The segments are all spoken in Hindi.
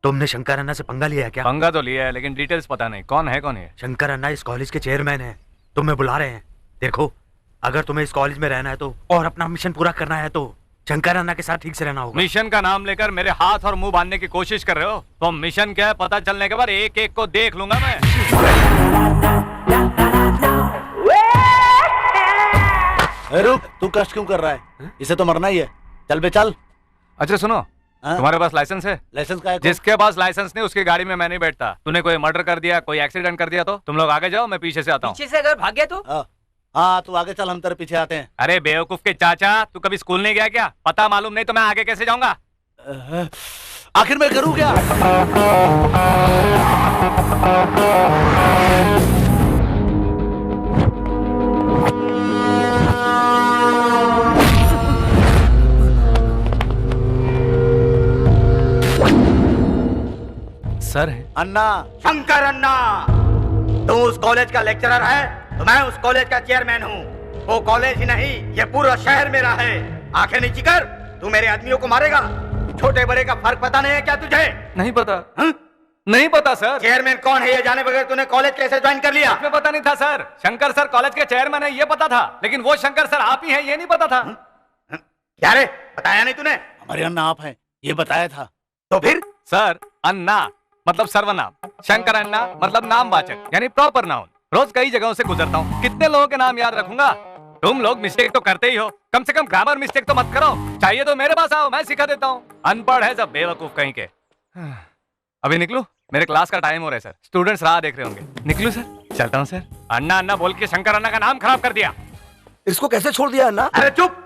तुमने शंकर अन्ना से पंगा लिया है क्या? पंगा तो लिया है लेकिन डिटेल्स पता नहीं, कौन है? शंकर अन्ना इस कॉलेज के चेयरमैन हैं, तुम्हें बुला रहे हैं। देखो, अगर तुम्हें इस कॉलेज में रहना है तो और अपना मिशन पूरा करना है तो शंकर अन्ना के साथ ठीक से रहना होगा। मिशन का नाम लेकर मेरे हाथ और मुंह बांधने की कोशिश कर रहे हो? तो मिशन क्या है पता चलने के बाद एक एक को देख लूंगा मैं। रुक, तू कष्ट क्यों कर रहा है? इसे तो मरना ही है। चल बे चल। अच्छा सुनो, तुम्हारे पास लाइसेंस है? लाइसेंस का है? जिसके पास लाइसेंस नहीं उसकी गाड़ी में मैं नहीं बैठता। तूने कोई मर्डर कर दिया, कोई एक्सीडेंट कर दिया तो तुम लोग आगे जाओ, मैं पीछे से आता हूँ। पीछे से अगर भाग गया तो? हाँ तू आगे चल, हम तेरे पीछे आते हैं। अरे बेवकूफ के चाचा, तू कभी स्कूल नहीं गया क्या? पता मालूम नहीं तो मैं आगे कैसे जाऊंगा? आखिर मैं करूँ क्या? सर है अन्ना। शंकर अन्ना, तू उस कॉलेज का लेक्चरर है तो मैं उस कॉलेज का चेयरमैन हूँ। वो कॉलेज ही नहीं, ये पूरा शहर मेरा है। आंखें नीची कर, तू मेरे आदमियों को मारेगा। छोटे बड़े का फर्क पता नहीं है क्या तुझे? नहीं पता। नहीं पता सर। चेयरमैन कौन है ये जाने बगैर तूने कॉलेज कैसे ज्वाइन कर लिया? इसमें पता नहीं था सर। शंकर सर कॉलेज के चेयरमैन है ये पता था, लेकिन वो शंकर सर आप ही हैं ये नहीं पता था। क्या रे, बताया नहीं तूने? हमारे अन्ना आप हैं, ये बताया था। तो फिर? सर अन्ना मतलब सर्वनाम, शंकर अन्ना मतलब नामवाचक यानी प्रॉपर नाउन। रोज कई जगहों से गुजरता हूँ, कितने लोगों के नाम याद रखूंगा? तुम लोग मिस्टेक तो करते ही हो, कम से कम ग्रामर मिस्टेक तो मत करो। चाहिए तो मेरे पास आओ, मैं सिखा देता हूँ। अनपढ़ है सब बेवकूफ कहीं के। अभी निकलूं? मेरे क्लास का टाइम हो रहा है सर, स्टूडेंट्स राह देख रहे होंगे। निकलूं सर? चलता हूँ सर। अन्ना अन्ना बोल के शंकर अन्ना का नाम खराब कर दिया। इसको कैसे छोड़ दिया अन्ना? अरे चुप,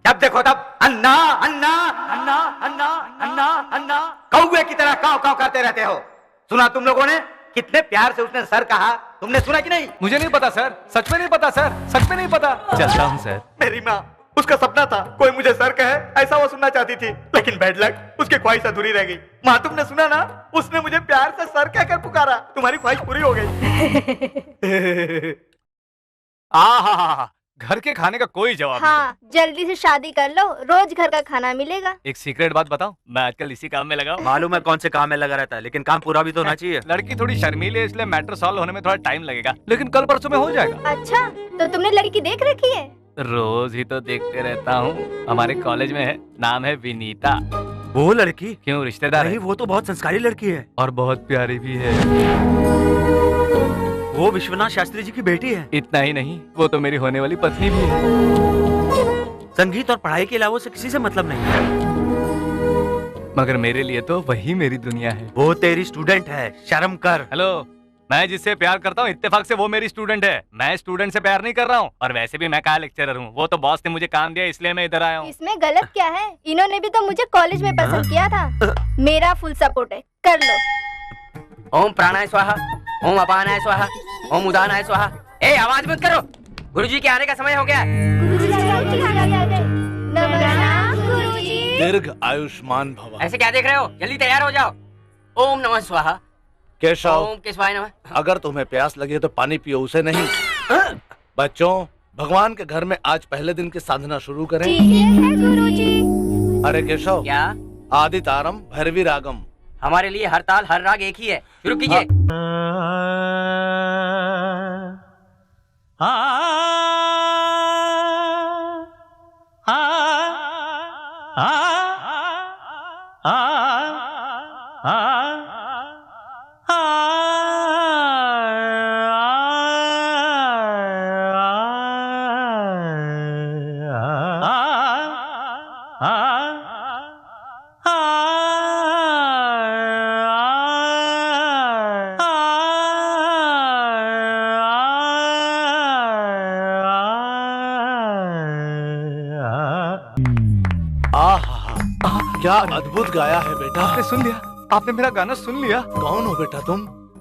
जब देखो तब अन्ना अन्ना अन्ना अन्ना अन्ना अन्ना कौवे की तरह काव काव करते रहते हो। सुना तुम लोगों ने कितने प्यार से उसने सर कहा? तुमने सुना कि नहीं? मुझे नहीं पता सर, सच में नहीं पता सर, सच में नहीं पता। चलता हूँ सर। मेरी माँ, उसका सपना था कोई मुझे सर कहे, ऐसा वो सुनना चाहती थी, लेकिन बैड लक, उसकी ख्वाहिश अधूरी रह गई। माँ तुमने सुना ना, उसने मुझे प्यार से सर कहकर पुकारा। तुम्हारी ख्वाहिश पूरी हो गई। आहा, घर के खाने का कोई जवाब हाँ, जल्दी से शादी कर लो, रोज घर का खाना मिलेगा। एक सीक्रेट बात बताऊं, मैं आजकल इसी काम में लगा हूं। मालूम है कौन से काम में लगा रहता है, लेकिन काम पूरा भी तो होना चाहिए। लड़की थोड़ी शर्मीली है इसलिए मैटर सॉल्व होने में थोड़ा टाइम लगेगा, लेकिन कल परसों में हो जाएगा। अच्छा, तो तुमने लड़की देख रखी है? रोज ही तो देखते रहता हूँ, हमारे कॉलेज में है, नाम है विनीता। वो लड़की? क्यों, रिश्तेदार नहीं, है? वो तो बहुत संस्कारी लड़की है और बहुत प्यारी भी है। वो विश्वनाथ शास्त्री जी की बेटी है। इतना ही नहीं, वो तो मेरी होने वाली पत्नी भी है। संगीत और पढ़ाई के अलावा उसे किसी से मतलब नहीं है, मगर मेरे लिए तो वही मेरी दुनिया है। वो तेरी स्टूडेंट है, शर्म कर। हेलो, मैं जिससे प्यार करता हूँ इत्तेफाक से वो मेरी स्टूडेंट है। मैं स्टूडेंट से प्यार नहीं कर रहा हूँ, और वैसे भी मैं क्या लेक्चरर हूँ, वो तो बॉस ने मुझे काम दिया इसलिए मैं इधर आया हूँ। इसमें गलत क्या है? इन्होंने भी तो मुझे कॉलेज में पसंद किया था। मेरा फुल सपोर्ट है, कर लो। ओम प्राणाय स्वाहा, ओम अपानाय स्वाहा, ओम उदानाय स्वाहा। ए आवाज मत करो, गुरुजी के आने का समय हो गया। नमस्कार गुरुजी। दीर्घ आयुष्मान भव। ऐसे क्या देख रहे हो, जल्दी तैयार हो जाओ। ओम नमः स्वाहा। केशव, ओम केशवाय नमः। अगर तुम्हें प्यास लगी है तो पानी पियो, उसे नहीं। बच्चों, भगवान के घर में आज पहले दिन की साधना शुरू करें। ठीक है गुरुजी। अरे केशव, क्या? आदि तारम भैरवी रागम। हमारे लिए हर ताल हर राग एक ही है, शुरू कीजिए। क्या अद्भुत गाया है बेटा। आपने सुन लिया? आपने मेरा गाना सुन लिया? कौन हो बेटा तुम?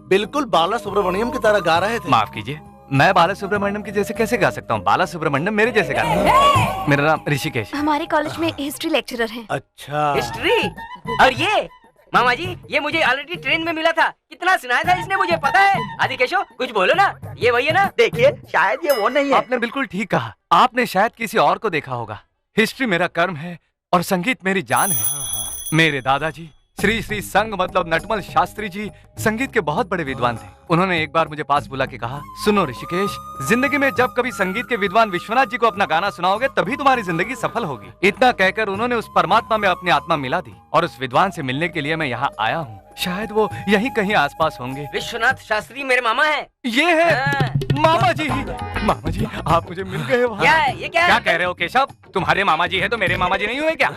बिल्कुल बाला सुब्रमण्यम की तरह गा रहे थे। माफ कीजिए, मैं बाला सुब्रमण्यम की जैसे कैसे गा सकता हूँ? बाला सुब्रमण्यम मेरे जैसे गाता है। मेरा नाम ऋषिकेश। हमारे कॉलेज में हिस्ट्री लेक्चरर हैं। अच्छा, हिस्ट्री? और ये मामा जी, ये मुझे ऑलरेडी ट्रेन में मिला था। कितना सुनाया था इसने, मुझे पता है। आदि केशव, कुछ बोलो ना, ये वही है ना? देखिए, शायद ये वो नहीं है। आपने बिल्कुल ठीक कहा, आपने शायद किसी और को देखा होगा। हिस्ट्री मेरा कर्म है और संगीत मेरी जान है। मेरे दादाजी श्री श्री संग मतलब नटमल शास्त्री जी संगीत के बहुत बड़े विद्वान थे। उन्होंने एक बार मुझे पास बुला के कहा, सुनो ऋषिकेश, जिंदगी में जब कभी संगीत के विद्वान विश्वनाथ जी को अपना गाना सुनाओगे तभी तुम्हारी जिंदगी सफल होगी। इतना कहकर उन्होंने उस परमात्मा में अपनी आत्मा मिला दी और उस विद्वान से मिलने के लिए मैं यहाँ आया हूँ। शायद वो यहीं कहीं आसपास होंगे। विश्वनाथ शास्त्री मेरे मामा है। ये है हाँ। मामा जी। मामा जी, आप मुझे मिल गए वहाँ। क्या है ये? क्या कह रहे हो केशव? तुम्हारे मामा जी है तो मेरे मामा जी नहीं हुए क्या?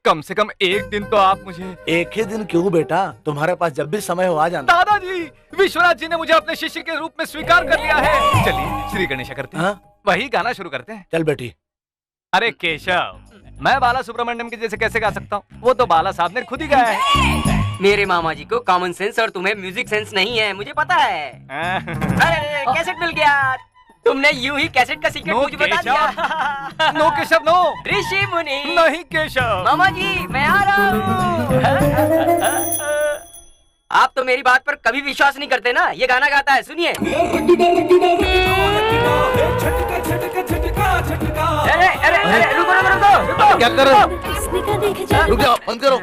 कम से कम एक दिन तो आप मुझे। एक ही दिन क्यों बेटा, तुम्हारे पास जब भी समय हो आ जाना। दादाजी, विश्वनाथ जी ने मुझे अपने शिष्य के रूप में स्वीकार कर लिया है। चलिए श्री गणेश करते हैं। हाँ? वही गाना शुरू करते हैं। चल बेटी। अरे केशव, मैं बाला सुब्रमण्यम के जैसे कैसे गा सकता हूँ? वो तो बाला साहब ने खुद ही गाया है। मेरे मामा जी को कॉमन सेंस और तुम्हें म्यूजिक सेंस नहीं है, मुझे पता है। अरे कैसेट मिल गया। तुमने यूं ही कैसेट का सीक्रेट मुझे बता दिया। No Keshav no. ऋषि मुनि। नहीं केशव। मामा जी मैं आ रहा हूँ। आप तो मेरी बात पर कभी विश्वास नहीं करते ना। ये गाना गाता है, सुनिए। अरे रुको। क्या कर रहे हो? रुक जाओ, बंद करो।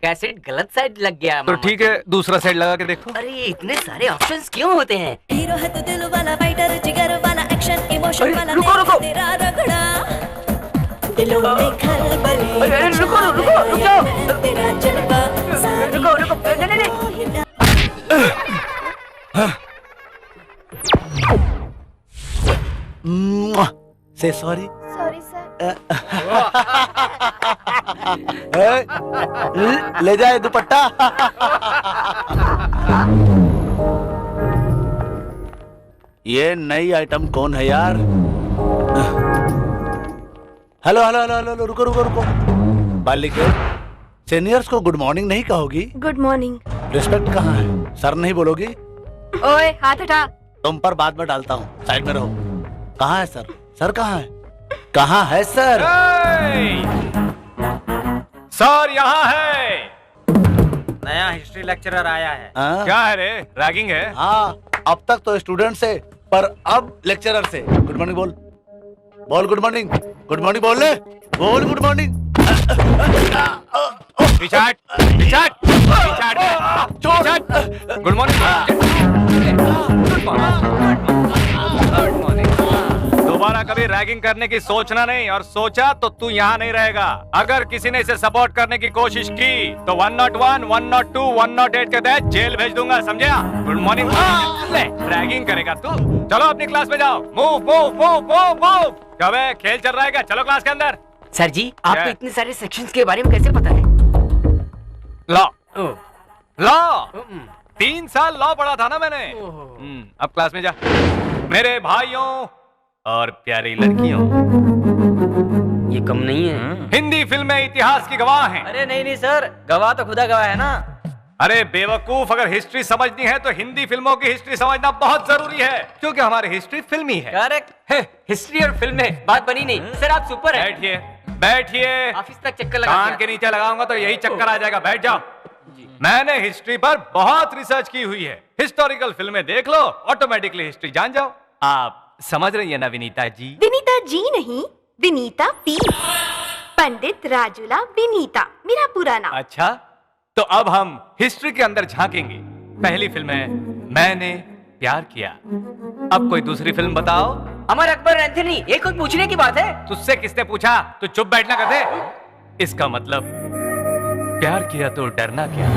कैसेट गलत साइड लग गया। तो ठीक है, दूसरा साइड लगा के देखो। अरे इतने सारे ऑप्शंस क्यों होते हैं? हीरो है तो दिल वाला, फाइटर जिगर वाला, एक्शन इमोशन वाला, रुको। तेरा रगड़ा दिलों में खलबली। अरे रुको जाओ। तेरा जलवा रुको नहीं। से सॉरी। Sorry sir. ले जाए दुपट्टा। ये नई आइटम कौन है यार? हेलो हेलो हेलो हेलो, रुको। बालिके, सीनियर्स को गुड मॉर्निंग नहीं कहोगी? Good morning. रिस्पेक्ट कहाँ है? सर नहीं बोलोगी? ओए हाथ उठा। तुम पर बाद में डालता हूँ, साइड में रहो। कहाँ है सर? सर कहाँ है? कहाँ है सर? सर यहाँ है। नया हिस्ट्री लेक्चरर आया है। हाँ? क्या है रे, रैगिंग है? हाँ, अब तक तो स्टूडेंट से, पर अब लेक्चरर से। गुड मॉर्निंग बोल गुड मॉर्निंग। गुड मॉर्निंग बोल ले। बोल गुड मॉर्निंग। Good morning. दोबारा कभी रैगिंग करने की सोचना नहीं, और सोचा तो तू यहाँ नहीं रहेगा। अगर किसी ने इसे सपोर्ट करने की कोशिश की तो 101, 102, 108 के तहत जेल भेज दूंगा, समझा? Good morning. ले, रैगिंग करेगा तू? चलो अपनी क्लास में जाओ। मूव। कब है? खेल चल रहा है क्या? चलो क्लास के अंदर। सर जी, आपको इतने सारे सेक्शंस के बारे में कैसे पता है? लॉ 3 साल लॉ पढ़ा था ना मैंने। अब क्लास में जा। मेरे भाइयों और प्यारी लड़कियों, ये कम नहीं है। हिंदी फिल्में इतिहास की गवाह हैं। अरे नहीं सर, गवाह तो खुदा गवाह है ना। अरे बेवकूफ, अगर हिस्ट्री समझनी है तो हिंदी फिल्मों की हिस्ट्री समझना बहुत जरूरी है, क्योंकि हमारी हिस्ट्री फिल्मी है। करेक्ट। हिस्ट्री और फिल्में बात बनी नहीं। सर आप सुपर है। बैठिए। ऑफिस तक चक्कर लगा कान के नीचे लगाऊंगा तो यही चक्कर आ जाएगा। बैठ जाओ। मैंने हिस्ट्री पर बहुत रिसर्च की हुई है। हिस्टोरिकल फिल्में देख लो, ऑटोमेटिकली हिस्ट्री जान जाओ। आप समझ रही है ना विनीता जी? विनीता जी नहीं, विनीता पी। पंडित राजूला विनीता मेरा पूरा नाम। अच्छा, तो अब हम हिस्ट्री के अंदर झांकेंगे। पहली फिल्म है मैंने प्यार किया। अब कोई दूसरी फिल्म बताओ। अमर अकबर एंथनी। ये खुद पूछने की बात है। तुझसे किसने पूछा? तू चुप बैठना कर दे। इसका मतलब प्यार किया तो डरना क्या?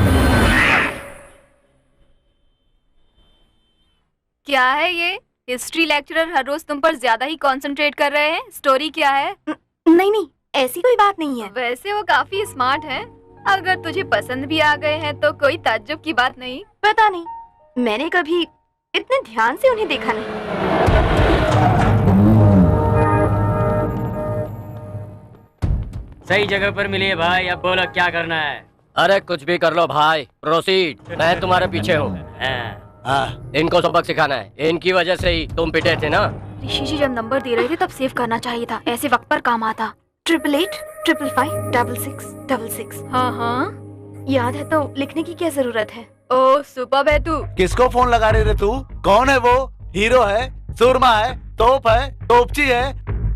क्या है ये? हिस्ट्री लेक्चरर हर रोज तुम पर ज्यादा ही कंसंट्रेट कर रहे हैं। स्टोरी क्या है? नहीं, ऐसी कोई बात नहीं है। वैसे वो काफी स्मार्ट है। अगर तुझे पसंद भी आ गए हैं तो कोई ताज्जुब की बात नहीं। पता नहीं, मैंने कभी इतने ध्यान से उन्हें देखा नहीं। सही जगह पर मिलिए भाई। अब बोलो क्या करना है? अरे कुछ भी कर लो भाई, प्रोसीड। मैं तुम्हारे पीछे हूँ। इनको सबक सिखाना है। इनकी वजह से ही तुम पिटे थे ना। ऋषि जी जब नंबर दे रहे थे तब सेव करना चाहिए था, ऐसे वक्त पर काम आता। 888 555 66 66। हाँ याद है तो लिखने की क्या जरूरत है? ओ सुपर्ब है तू। किसको फोन लगा रही रे तू? कौन है वो? हीरो है, सुरमा है, तोप है, तोपची है?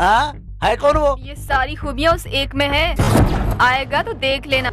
हाँ, है कौन वो? ये सारी खूबियाँ उस एक में है। आएगा तो देख लेना।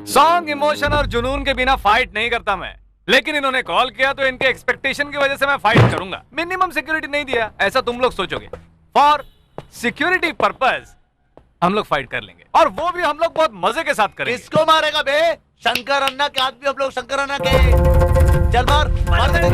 सॉन्ग इमोशन और जुनून के बिना फाइट नहीं करता मैं, लेकिन इन्होंने कॉल किया तो इनके एक्सपेक्टेशन की वजह से मैं फाइट करूंगा। मिनिमम सिक्योरिटी नहीं दिया ऐसा तुम लोग सोचोगे, फॉर सिक्योरिटी पर्पस हम लोग फाइट कर लेंगे, और वो भी हम लोग बहुत मजे के साथ करेंगे। किसको मारेगा बे? शंकर अन्ना के आदमी हम लोग, शंकर अन्ना के। चल मार दे।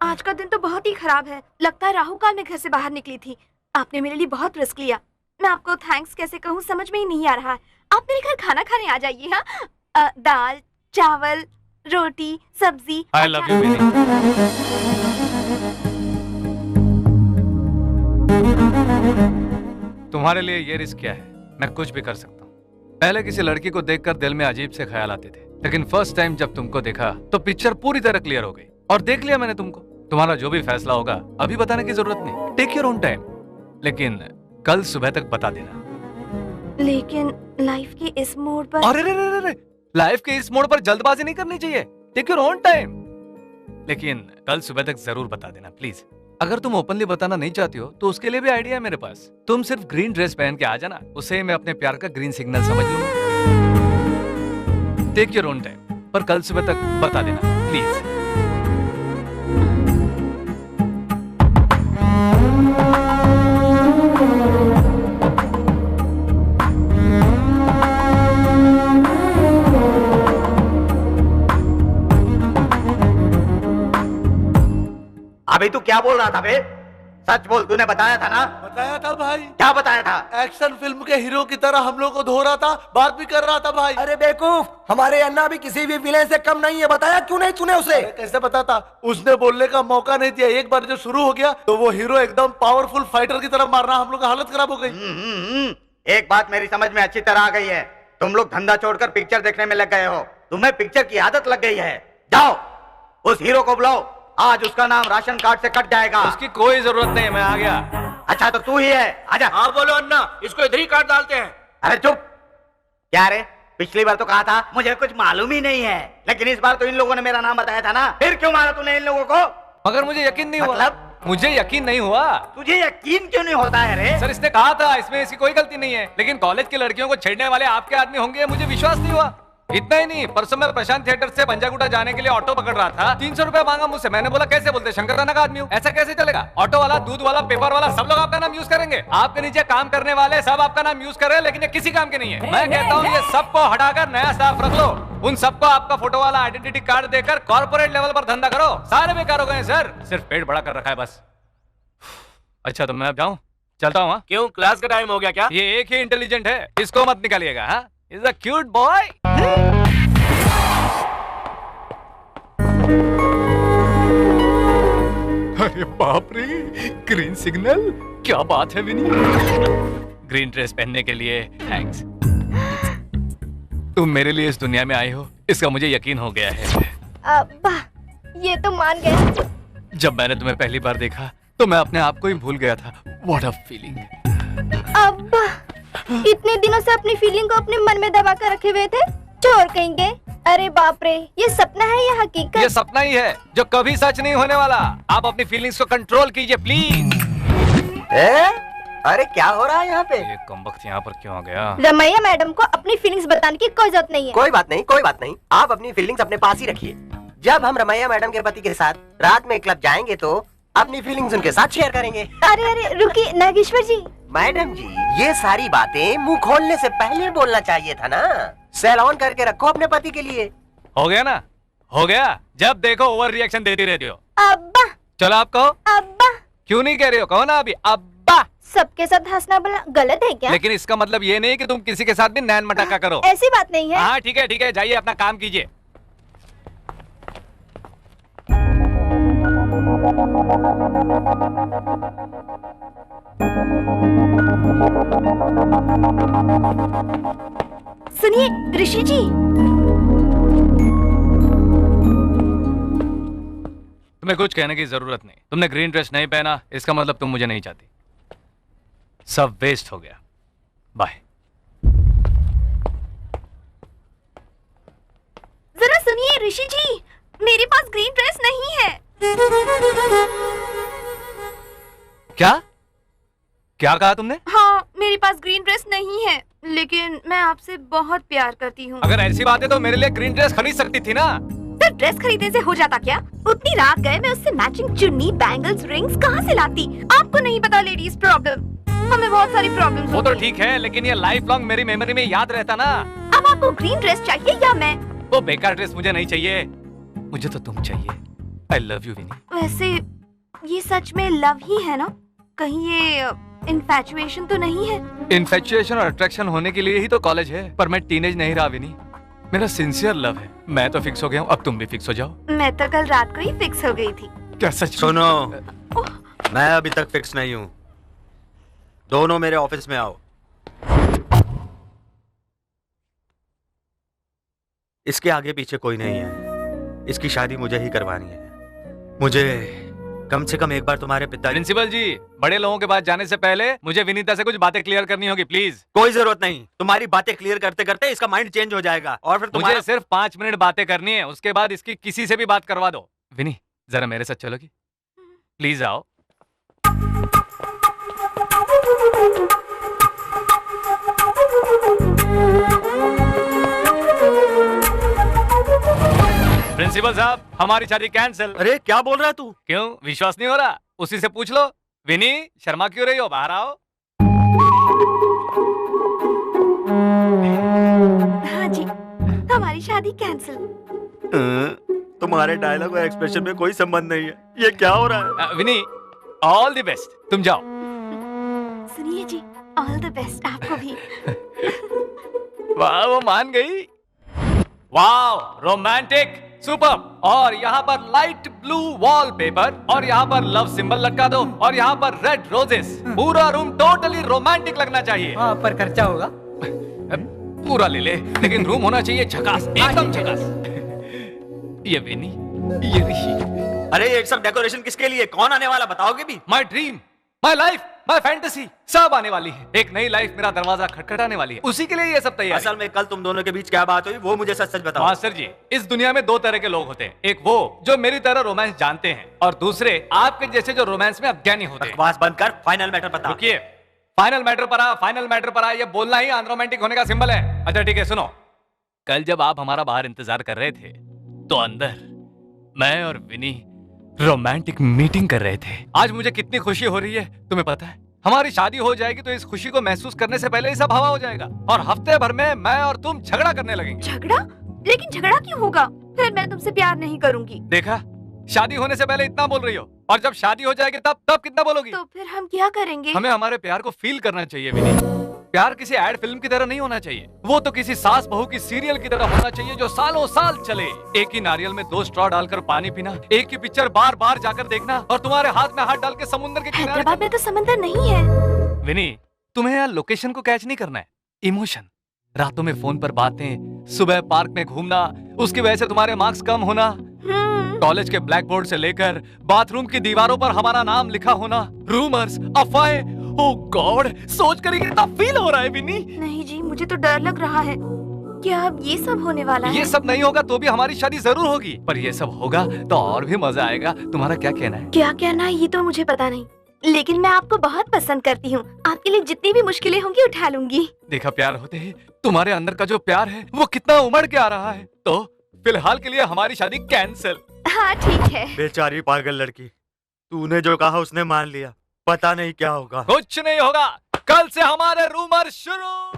आज का दिन तो बहुत ही खराब है। लगता है राहु काल में घर से बाहर निकली थी। आपने मेरे लिए बहुत रिस्क लिया। मैं आपको थैंक्स कैसे कहूँ समझ में ही नहीं आ रहा है। आप मेरे घर खाना खाने आ जाइए। हाँ, दाल चावल रोटी सब्जी। I love you baby. तुम्हारे लिए ये रिस्क क्या है? मैं कुछ भी कर सकता हूँ। पहले किसी लड़की को देखकर दिल में अजीब से ख्याल आते थे, लेकिन फर्स्ट टाइम जब तुमको देखा तो पिक्चर पूरी तरह क्लियर हो गई और देख लिया मैंने तुमको। तुम्हारा जो भी फैसला होगा अभी बताने की जरूरत नहीं, टेक योर ओन टाइम, लेकिन कल सुबह तक बता देना। लेकिन लाइफ के इस मोड़ पर। अरे रे रे रे, लाइफ के इस मोड़ पर जल्दबाजी नहीं करनी चाहिए, टेक योर ओन टाइम, लेकिन कल सुबह तक जरूर बता देना प्लीज। अगर तुम ओपनली बताना नहीं चाहती हो तो उसके लिए भी आइडिया है मेरे पास। तुम सिर्फ ग्रीन ड्रेस पहन के आ जाना, उसे मैं अपने प्यार का ग्रीन सिग्नल समझ लूंगा। टेक योर ओन टाइम, पर कल सुबह तक बता देना प्लीज। अभी तू क्या बोल रहा था बे? सच बोल, तूने बताया था ना? बताया था भाई। क्या बताया था? एक्शन फिल्म के हीरो की तरह हम लोग को धो रहा था, बात भी कर रहा था भाई। अरे बेवकूफ, हमारे अन्ना भी किसी भी विलेन से कम नहीं है। बताया क्यों नहीं तूने उसे? कैसे बताता? उसने बोलने का मौका नहीं दिया। एक बार जो शुरू हो गया तो वो हीरो एकदम पावरफुल फाइटर की तरह मारना, हम लोग का हालत खराब हो गई। एक बात मेरी समझ में अच्छी तरह आ गई है। तुम लोग धंधा छोड़कर पिक्चर देखने में लग गए हो। तुम्हें पिक्चर की आदत लग गई है। जाओ उस हीरो को बुलाओ आज उसका नाम राशन कार्ड से कट जाएगा। उसकी कोई जरूरत नहीं है, मैं आ गया। अच्छा तो तू ही है, आजा। हाँ बोलो अन्ना, इसको इधर ही काट डालते हैं। अरे चुप। क्या रे, पिछली बार तो कहा था मुझे कुछ मालूम ही नहीं है, लेकिन इस बार तो इन लोगों ने मेरा नाम बताया था ना, फिर क्यों मारा तूने इन लोगों को? मगर मुझे यकीन नहीं हुआ। मतलब? मुझे यकीन नहीं हुआ। तुझे यकीन क्यों नहीं होता है रे? सर इसने कहा था इसमें इसकी कोई गलती नहीं है, लेकिन कॉलेज की लड़कियों को छेड़ने वाले आपके आदमी होंगे मुझे विश्वास नहीं हुआ। इतना ही नहीं, परसों मैं प्रशांत थिएटर से पंजागुटा जाने के लिए ऑटो पकड़ रहा था, 300 रुपया मांगा मुझसे। मैंने बोला कैसे बोलते, शंकर राणा का आदमी हूँ, ऐसा कैसे चलेगा? ऑटो वाला, दूध वाला, पेपर वाला सब लोग आपका नाम यूज करेंगे। आपके नीचे काम करने वाले सब आपका नाम यूज कर रहे हैं, लेकिन ये किसी काम के नहीं है। मैं कहता हूँ ये सबको हटाकर नया स्टाफ रख लो। उन सबको आपका फोटो वाला आइडेंटिटी कार्ड देकर कॉर्पोरेट लेवल पर धंधा करो। सारे बेकार हो गए सर, सिर्फ पेट बड़ा कर रखा है बस। अच्छा तो मैं अब जाऊँ, चलता हूँ। क्यों, क्लास का टाइम हो गया क्या? ये एक ही इंटेलिजेंट है, इसको मत निकालिएगा। हाँ, इज अ क्यूट बॉय। अरे बाप रे, ग्रीन सिग्नल, क्या बात है विनी। ग्रीन ड्रेस पहनने के लिए थैंक्स। तुम मेरे लिए इस दुनिया में आई हो, इसका मुझे यकीन हो गया है। अब्बा, ये तो मान गए। जब मैंने तुम्हें पहली बार देखा तो मैं अपने आप को ही भूल गया था। What a feeling. अब्बा, इतने दिनों से अपनी फीलिंग को अपने मन में दबा कर रखे हुए थे, चोर कहेंगे। अरे बाप रे, ये सपना है या हकीकत? ये सपना ही है जो कभी सच नहीं होने वाला। आप अपनी फीलिंग्स को कंट्रोल कीजिए प्लीज। अरे क्या हो रहा है यहाँ पे? ये कमबख्त यहाँ पर क्यों आ गया? रमैया मैडम को अपनी फीलिंग्स बताने की कोई जरूरत नहीं है। कोई बात नहीं, कोई बात नहीं, आप अपनी फीलिंग्स अपने पास ही रखिए। जब हम रमैया मैडम के पति के साथ रात में क्लब जाएंगे तो अपनी फीलिंग्स उनके साथ शेयर करेंगे। अरे अरे रुकिए नागेश्वर जी। मैडम जी, ये सारी बातें मुंह खोलने से पहले बोलना चाहिए था ना। सेल ऑन करके रखो अपने पति के लिए। हो गया ना, हो गया। जब देखो ओवर रिएक्शन देती रहती हो। अब्बा। चलो आप कहो। अब्बा। क्यों नहीं कह रही हो, कहो ना अभी अब्बा। सबके साथ हंसना बोलना गलत है क्या? लेकिन इसका मतलब ये नहीं कि तुम किसी के साथ भी नैन मटाका करो। ऐसी बात नहीं है। हाँ ठीक है, जाइए अपना काम कीजिए। सुनिए ऋषि जी, तुम्हें कुछ कहने की जरूरत नहीं। तुमने ग्रीन ड्रेस नहीं पहना, इसका मतलब तुम मुझे नहीं चाहती। सब वेस्ट हो गया, बाय। जरा सुनिए ऋषि जी, मेरे पास ग्रीन ड्रेस नहीं है। क्या क्या कहा तुमने? हाँ, मेरे पास ग्रीन ड्रेस नहीं है, लेकिन मैं आपसे बहुत प्यार करती हूँ। अगर ऐसी बात है तो मेरे लिए ग्रीन ड्रेस खरीद सकती थी ना। सिर्फ ड्रेस खरीदने से हो जाता क्या? उतनी रात गए मैं उससे मैचिंग चुन्नी, बैंगल्स, रिंग्स कहाँ से लाती? आपको नहीं पता लेडीज प्रॉब्लम, हमें बहुत सारी प्रॉब्लम्स वो तो होती हैं। ठीक है, लेकिन ये लाइफ लॉन्ग मेरी मेमोरी में याद रहता ना। अब आपको ग्रीन ड्रेस चाहिए या मैं? वो बेकार ड्रेस मुझे नहीं चाहिए, मुझे तो तुम चाहिए। आई लव यू विनी। वैसे ये सच में लव ही है ना? कहीं ये इन्फैचुएशन तो नहीं है? इन्फेचुएशन और अट्रैक्शन होने के लिए ही तो कॉलेज है, पर मैं टीनेज नहीं रहा विनी। मेरा सिंसियर लव है। मैं तो फिक्स हो गया हूँ, अब तुम भी फिक्स हो जाओ। मैं तो कल रात को ही फिक्स हो गई थी। क्या सच? सुनो, मैं अभी तक फिक्स नहीं हूँ। दोनों मेरे ऑफिस में आओ। इसके आगे पीछे कोई नहीं है। इसकी शादी मुझे ही करवानी है। मुझे कम से कम एक बार तुम्हारे पिताजी। प्रिंसिपल जी, बड़े लोगों के पास जाने से पहले मुझे विनीता से कुछ बातें क्लियर करनी होगी प्लीज। कोई जरूरत नहीं, तुम्हारी बातें क्लियर करते करते इसका माइंड चेंज हो जाएगा और फिर मुझे सिर्फ 5 मिनट बातें करनी है, उसके बाद इसकी किसी से भी बात करवा दो। विनी, जरा मेरे साथ चलोगी प्लीज? आओ। प्रिंसिपल साहब, हमारी शादी कैंसिल। अरे क्या बोल रहा है तू? क्यों, विश्वास नहीं हो रहा? उसी से पूछ लो। विनी, शर्मा क्यों रही हो, बाहर आओ। हाँ जी, हमारी शादी कैंसिल। तुम्हारे डायलॉग और एक्सप्रेशन में कोई संबंध नहीं है। ये क्या हो रहा है? विनी, ऑल द बेस्ट, तुम जाओ। सुनिए जी, ऑल द बेस्ट आपको भी। वाह, वो मान गई। वाह, रोमांटिक, सुपर। और यहाँ पर लाइट ब्लू वॉलपेपर, और यहाँ पर लव सिंबल लटका दो, और यहाँ पर रेड रोजेस। पूरा रूम टोटली रोमांटिक लगना चाहिए। हाँ, पर खर्चा होगा। पूरा ले ले, लेकिन रूम होना चाहिए झकास, एकदम झकास। ये विनी, ये ऋषि। अरे ये सब डेकोरेशन किसके लिए, कौन आने वाला बताओगे भी? My dream, my life, my fantasy सब आने वाली है। एक नई लाइफ मेरा दरवाजा खटखटाने वाली है, उसी के लिए ये सब तैयार। असल में कल तुम दोनों के बीच क्या बात हुई वो मुझे सच सच बताओ। मास्टर जी, इस दुनिया में दो तरह के लोग होते हैं, एक वो जो मेरी तरह रोमांस जानते हैं और दूसरे आपके जैसे जो रोमांस में अज्ञानी होते हैं। बकवास बंद कर, फाइनल मैटर बता। रुकिए, फाइनल मैटर पर आ, फाइनल मैटर पर आ, ये बोलना ही अनरोमांटिक होने का सिंबल है। अच्छा ठीक है, सुनो, कल जब आप हमारा बाहर इंतजार कर रहे थे तो अंदर मैं और विनी रोमांटिक मीटिंग कर रहे थे। आज मुझे कितनी खुशी हो रही है तुम्हें पता है? हमारी शादी हो जाएगी तो इस खुशी को महसूस करने से पहले ही सब हवा हो जाएगा और हफ्ते भर में मैं और तुम झगड़ा करने लगेंगे। झगड़ा? लेकिन झगड़ा क्यों होगा? फिर मैं तुमसे प्यार नहीं करूंगी। देखा, शादी होने से पहले इतना बोल रही हो और जब शादी हो जाएगी तब कितना बोलोगी? तो फिर हम क्या करेंगे? हमें हमारे प्यार को फील करना चाहिए विनी। प्यार किसी एड फिल्म की तरह नहीं होना चाहिए, वो तो किसी सास बहू की सीरियल की तरह होना चाहिए जो सालों साल चले। एक ही नारियल में 2 स्ट्रॉ डालकर पानी पीना, एक ही पिक्चर बार बार जाकर देखना और तुम्हारे हाथ में हाथ डाल के समुद्र के किनारे। हैदराबाद में तो समंदर नहीं है। विनी, तुम्हें यार लोकेशन को कैच नहीं करना है, इमोशन। रातों में फोन पर बातें, सुबह पार्क में घूमना, उसकी वजह से तुम्हारे मार्क्स कम होना, कॉलेज के ब्लैक बोर्ड से लेकर बाथरूम की दीवारों पर हमारा नाम लिखा होना, रूमर्स, अफवाहें। ओह गॉड, सोच कर ही कितना फील हो रहा है विनी। नहीं जी, मुझे तो डर लग रहा है। क्या अब ये सब होने वाला है? ये सब नहीं होगा तो भी हमारी शादी जरूर होगी, पर ये सब होगा तो और भी मजा आएगा। तुम्हारा क्या कहना है? क्या कहना है ये तो मुझे पता नहीं, लेकिन मैं आपको बहुत पसंद करती हूँ। आपके लिए जितनी भी मुश्किलें होंगी उठा लूंगी। देखा, प्यार होते ही तुम्हारे अंदर का जो प्यार है वो कितना उमड़ के आ रहा है। तो फिलहाल के लिए हमारी शादी कैंसिल। हाँ ठीक है। बेचारी पागल लड़की, तूने जो कहा उसने मान लिया, पता नहीं क्या होगा। कुछ नहीं होगा, कल से हमारे रूमर शुरू।